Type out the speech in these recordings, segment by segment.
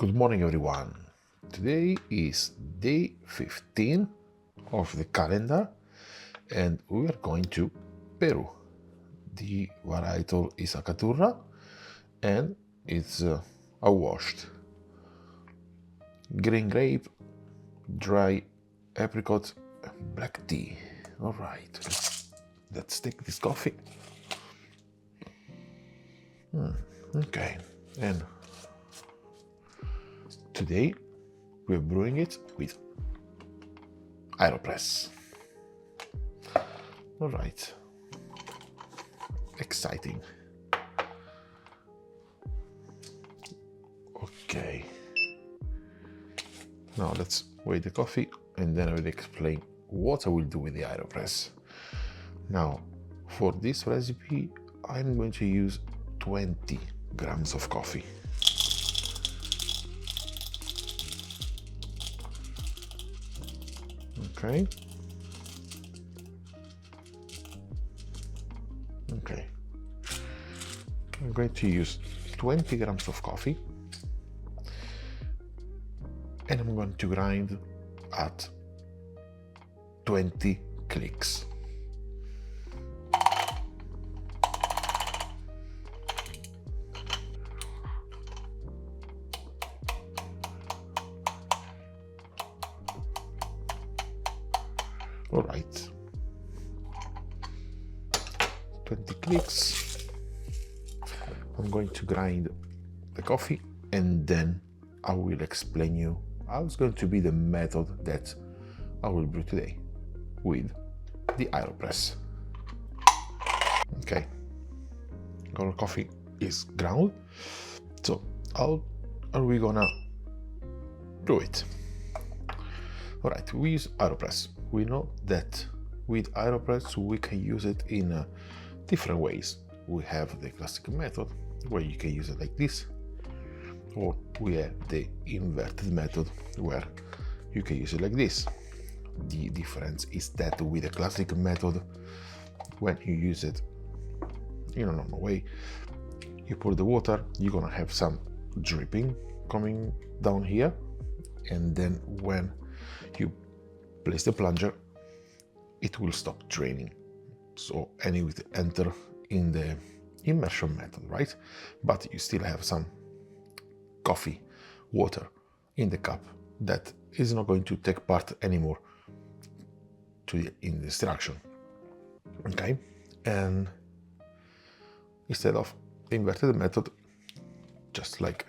Good morning, everyone. Today is day 15 of the calendar, and we are going to Peru. The varietal is Acaturra, and it's a washed green grape, dry apricot, and black tea. All right, let's take this coffee. Okay, and today we're brewing it with AeroPress. All right, exciting. Okay, now let's weigh the coffee and then I will explain what I will do with the AeroPress. Now, for this recipe, I'm going to use 20 grams of coffee. Okay. Okay. I'm going to use 20 grams of coffee and I'm going to grind at 20 clicks. All right, 20 clicks. I'm going to grind the coffee and then I will explain you how it's going to be the method that I will brew today with the AeroPress. Okay, our coffee is ground, so how are we gonna brew it? All right, we use AeroPress. We know that with AeroPress we can use it in different ways. We have the classic method where you can use it like this, or we have the inverted method where you can use it like this. The difference is that with the classic method, when you use it in a normal way, you pour the water, you're gonna have some dripping coming down here, and then when you place the plunger, it will stop draining. So, and it will enter in the immersion method, right? But you still have some coffee water in the cup that is not going to take part anymore in the extraction. Okay, and instead of the inverted method, just like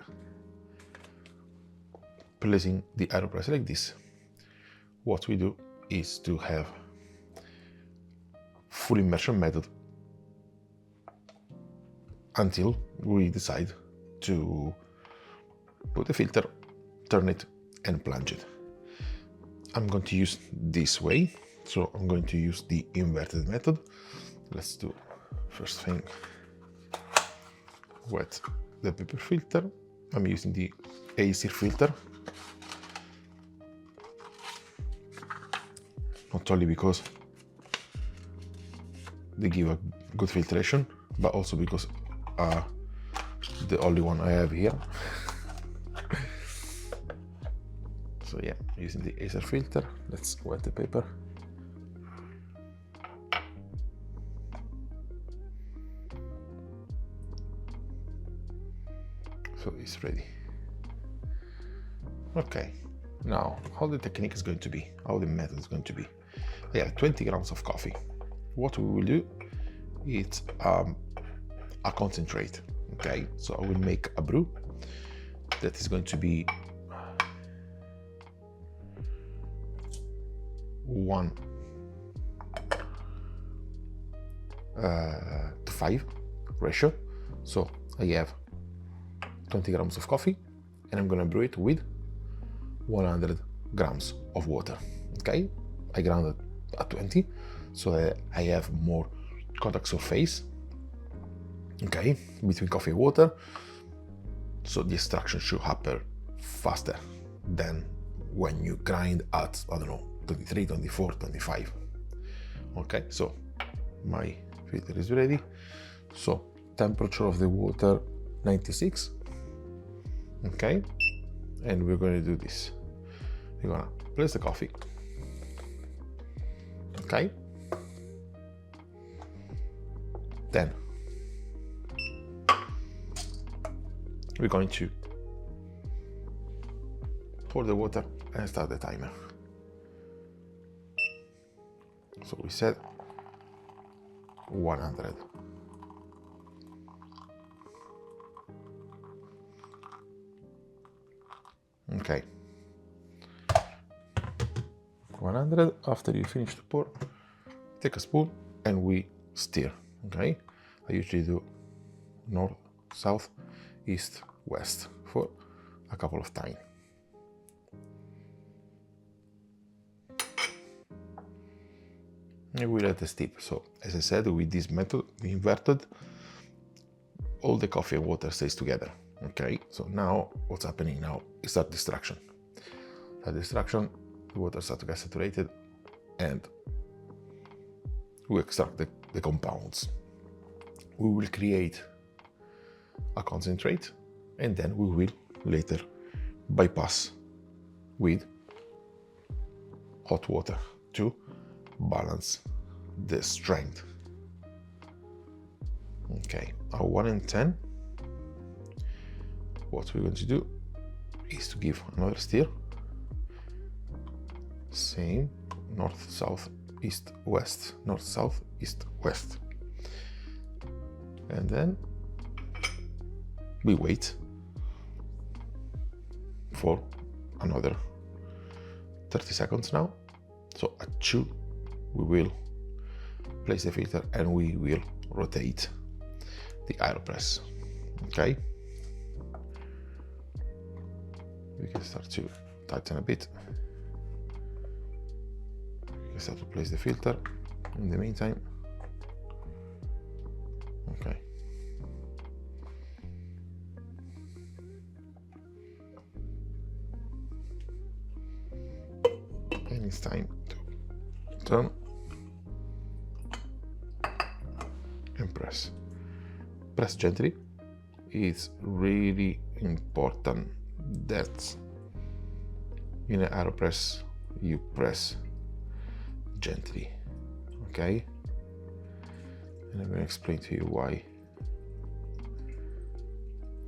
placing the AeroPress like this, what we do is to have full immersion method until we decide to put the filter, turn it and plunge it. I'm going to use this way, so I'm going to use the inverted method. Let's do first thing, wet the paper filter. I'm using the AC filter, not only because they give a good filtration, but also because the only one I have here. So yeah, using the Acer filter, let's wet the paper. So it's ready. Okay, now how the technique is going to be, how the method is going to be. I have 20 grams of coffee. What we will do is a concentrate. Okay, so I will make a brew that is going to be 1 to 5 ratio. So I have 20 grams of coffee and I'm gonna brew it with 100 grams of water. Okay, I ground it at 20 so that I have more contact surface, okay, between coffee and water, so the extraction should happen faster than when you grind at, I don't know, 23, 24, 25. Okay, so my filter is ready. So temperature of the water 96. Okay, and we're going to do this. We're going to place the coffee. Okay. Then we're going to pour the water and start the timer. So we said 100. Okay. 100. After you finish to pour, take a spoon and we stir. Okay. I usually do north, south, east, west for a couple of times. And we let it steep. So as I said, with this method, we inverted, all the coffee and water stays together. Okay, so now what's happening now is that distraction. That distraction, the water starts to get saturated and we extract the compounds. We will create a concentrate and then we will later bypass with hot water to balance the strength. Okay, our 1 in 10. What we're going to do is to give another stir. Same, north, south, east, west, north, south, east, west. And then we wait for another 30 seconds now. So at 2, we will place the filter and we will rotate the AeroPress. Okay. We can start to tighten a bit. We can start to place the filter in the meantime. Okay. And it's time to turn and press. Press gently. It's really important that in an AeroPress you press gently, okay? And I'm going to explain to you why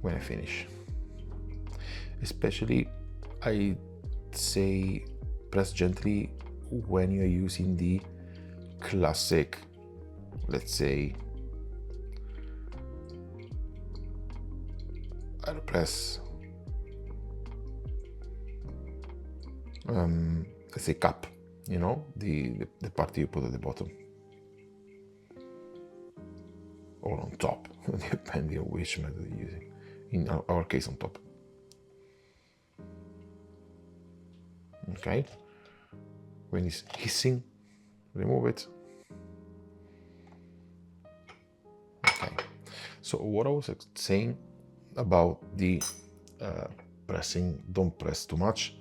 when I finish. Especially I say press gently when you're using the classic, let's say, AeroPress let's say cup, you know, the part you put at the bottom or on top, depending on which method you're using. In our case, on top. Okay, when it's hissing, remove it. Okay, so what I was saying about the pressing, don't press too much,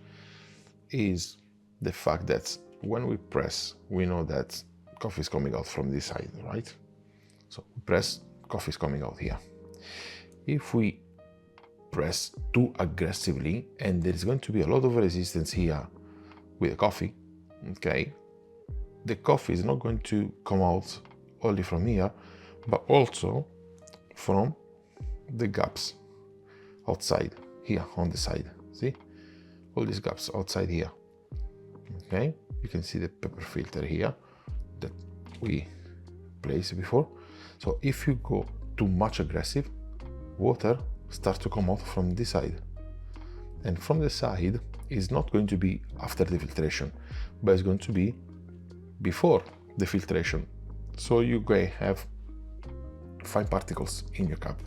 is the fact that when we press, we know that coffee is coming out from this side, right? So we press, coffee is coming out here. If we press too aggressively, and there is going to be a lot of resistance here with the coffee, okay, the coffee is not going to come out only from here, but also from the gaps outside here on the side. See? All these gaps outside here. Okay, you can see the pepper filter here that we placed before. So if you go too much aggressive, water starts to come out from this side, and from the side is not going to be after the filtration, but it's going to be before the filtration. So you may have fine particles in your cup,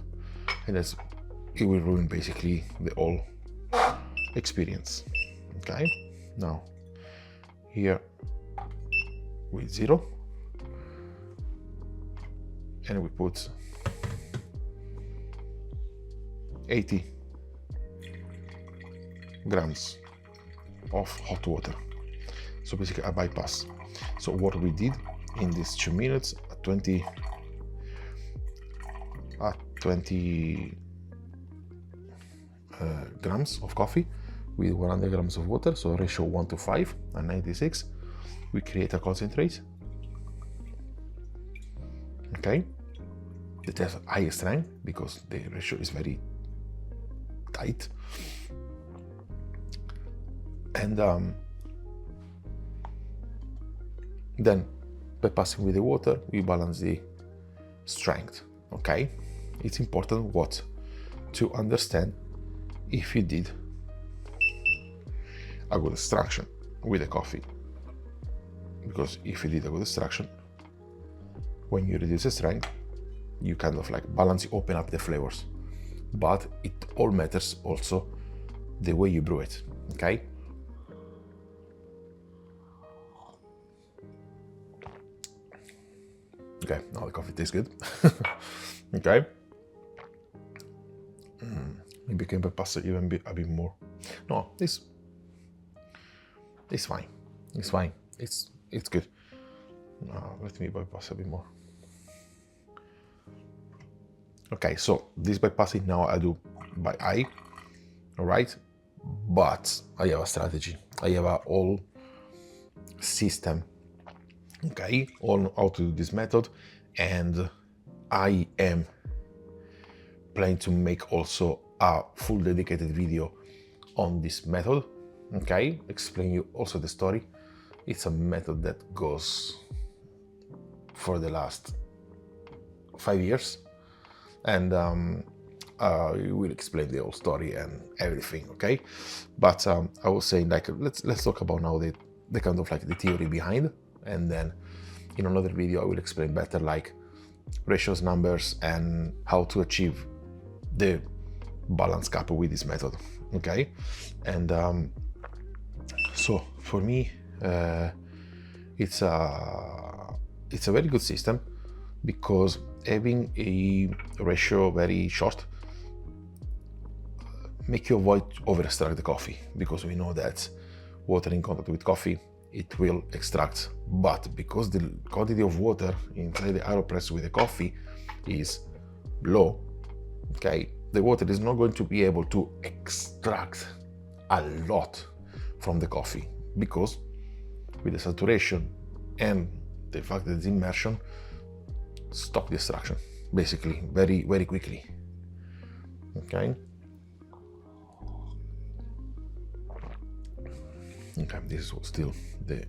and it will ruin basically the whole experience. Okay, now here with 0, and we put 80 grams of hot water. So basically a bypass. So what we did in these 2 minutes, 20 grams of coffee, with 100 grams of water, so ratio 1 to 5 and 96. We create a concentrate. Okay, it has higher strength because the ratio is very tight. And then by passing with the water, we balance the strength. Okay, it's important to understand if you did a good extraction with the coffee, because if you did a good extraction, when you reduce the strength, you kind of like balance, open up the flavors, but it all matters also the way you brew it. Okay, okay, now the coffee tastes good. Okay, maybe can bypass it even a bit more. No, it's fine. It's fine. It's good. Let me bypass a bit more. Okay, so this bypassing now I do by eye, all right? But I have a strategy. I have a whole system, okay, on how to do this method, and I am planning to make also a full dedicated video on this method, okay? Explain you also the story. It's a method that goes for the last 5 years, and I will explain the whole story and everything, okay? But I was saying, like, let's talk about now the kind of like the theory behind, and then in another video I will explain better like ratios, numbers, and how to achieve the balance cup with this method, okay? And so for me, it's a very good system, because having a ratio very short make you avoid over extract the coffee, because we know that water in contact with coffee, it will extract, but because the quantity of water inside the AeroPress with the coffee is low, okay, the water is not going to be able to extract a lot from the coffee, because with the saturation and the fact that it's immersion, stop the extraction basically very, very quickly, okay? Okay, this is still the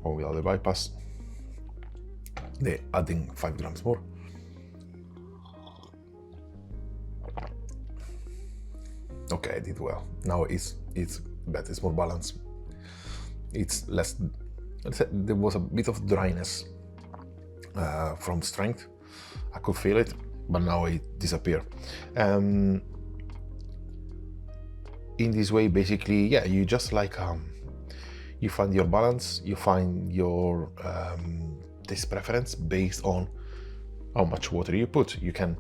one without the bypass, the adding 5 grams more. Okay, I did well. Now it's better, it's more balanced. It's less, there was a bit of dryness from strength. I could feel it, but now it disappeared. In this way, basically, yeah, you just like, you find your balance, you find your taste preference based on how much water you put. You can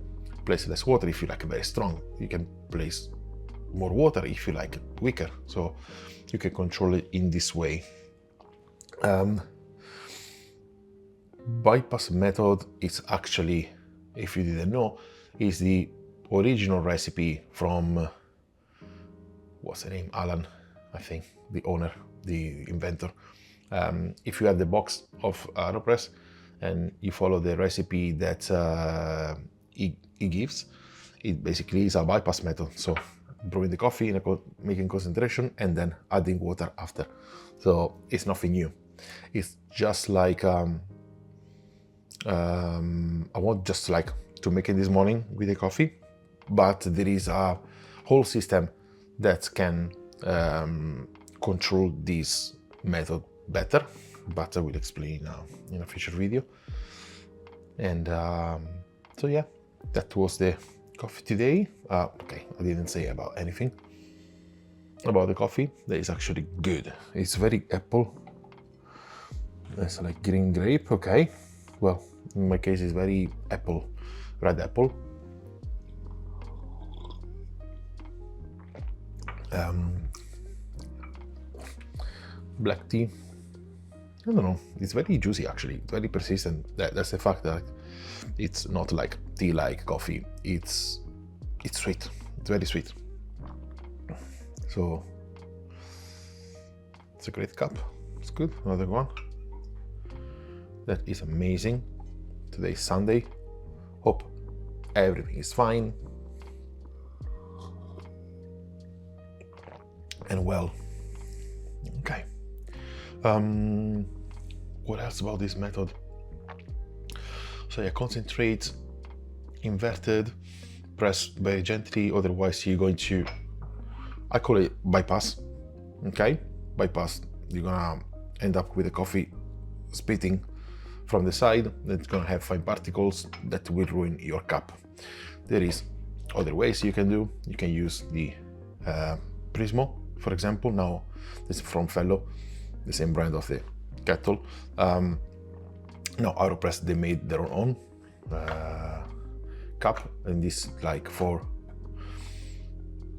place less water if you like very strong. You can place more water if you like weaker. So you can control it in this way. Bypass method is actually, if you didn't know, is the original recipe from, what's the name? Alan, I think, the owner, the inventor. If you have the box of AeroPress and you follow the recipe that he gives, it basically is a bypass method. So brewing the coffee, making concentration, and then adding water after. So it's nothing new. It's just like, I want just like to make it this morning with the coffee, but there is a whole system that can control this method better, but I will explain in a future video. And so yeah, that was the coffee today. Okay, I didn't say about anything about the coffee. That is actually good. It's very apple. It's like green grape. Okay, well, in my case, it's very apple, red apple. Black tea, I don't know, it's very juicy actually, very persistent. That's the fact that it's not like tea like coffee, it's sweet, it's very sweet. So it's a great cup. It's good. Another one. That is amazing. Today's Sunday. Hope everything is fine and well. Okay. What else about this method? So yeah, concentrate, inverted, press very gently, otherwise you're going to, I call it bypass. Okay, bypass. You're gonna end up with the coffee spitting from the side. That's gonna have fine particles that will ruin your cup. There is other ways you can do. You can use the Prismo, for example. Now this is from Fellow, the same brand of the kettle. Now AeroPress, they made their own cup, and this like for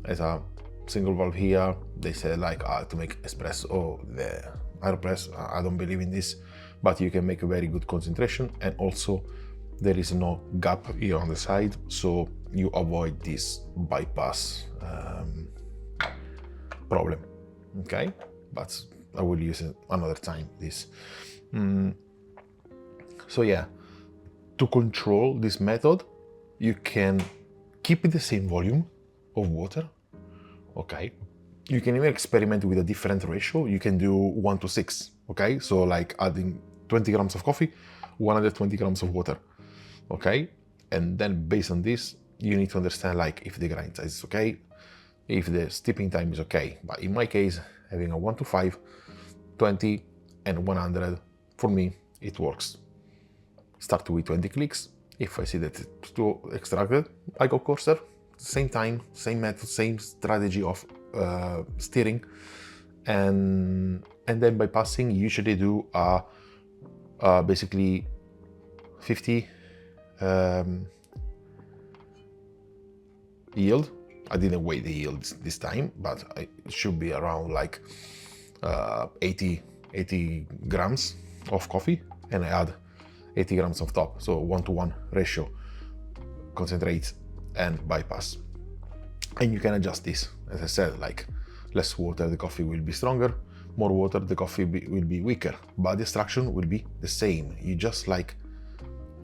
as a single valve here. They say like to make espresso, the AeroPress, I don't believe in this, but you can make a very good concentration, and also there is no gap here on the side, so you avoid this bypass problem. Okay, but I will use it another time, this. So yeah, to control this method, you can keep the same volume of water. Okay, you can even experiment with a different ratio. You can do 1:6. Okay, so like adding 20 grams of coffee, 120 grams of water. Okay, and then based on this, you need to understand like if the grind size is okay, if the steeping time is okay. But in my case, having a 1:5, 20 and 100, for me, it works. Start with 20 clicks. If I see that it's too extracted, I go coarser. Same time, same method, same strategy of steering, and then bypassing, usually do basically 50 yield. I didn't weigh the yield this time, but it should be around like 80 grams of coffee, and I add 80 grams of top, so 1:1 ratio, concentrate and bypass. And you can adjust this, as I said, like less water, the coffee will be stronger, more water, the coffee will be weaker, but the extraction will be the same. You just like,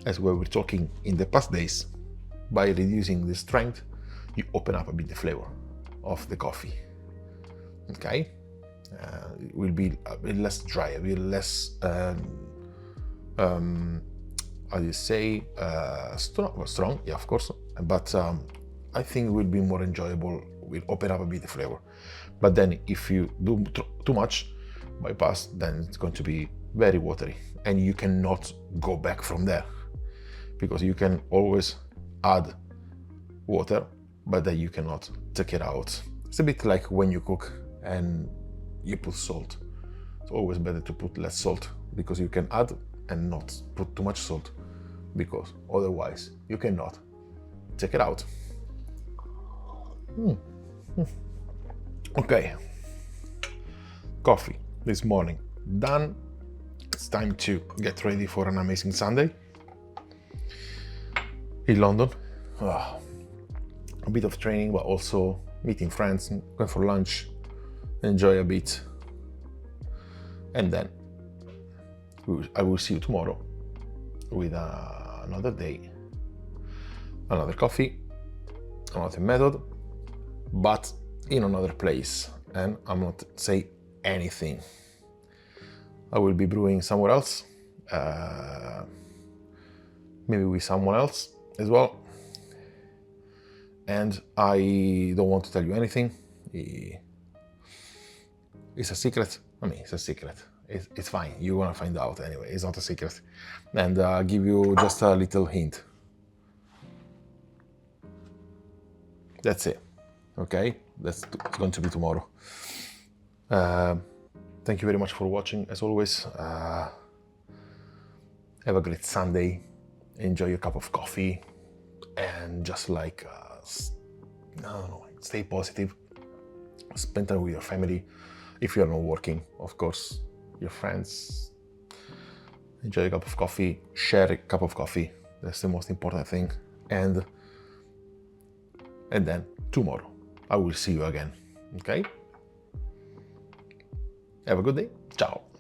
as we were talking in the past days, by reducing the strength, you open up a bit the flavor of the coffee. Okay, it will be a bit less dry, a bit less how do you say, strong, yeah, of course, but I think it will be more enjoyable, will open up a bit the flavor. But then if you do too much bypass, then it's going to be very watery, and you cannot go back from there, because you can always add water, but then you cannot take it out. It's a bit like when you cook and you put salt. It's always better to put less salt, because you can add and not put too much salt, because otherwise you cannot take it out. Okay, coffee this morning done. It's time to get ready for an amazing Sunday in London. A bit of training, but also meeting friends, going for lunch, enjoy a bit, and then I will see you tomorrow with another day, another coffee, another method, but in another place, and I'm not say anything. I will be brewing somewhere else, maybe with someone else as well, and I don't want to tell you anything. It's a secret. I mean, it's a secret. It's fine. You're gonna find out anyway. It's not a secret. And I'll give you just a little hint. That's it. Okay? That's going to be tomorrow. Thank you very much for watching. As always, have a great Sunday. Enjoy your cup of coffee, and just like, I don't know, stay positive. Spend time with your family. If you're not working, of course, your friends. Enjoy a cup of coffee, share a cup of coffee. That's the most important thing. And then tomorrow, I will see you again. Okay? Have a good day. Ciao.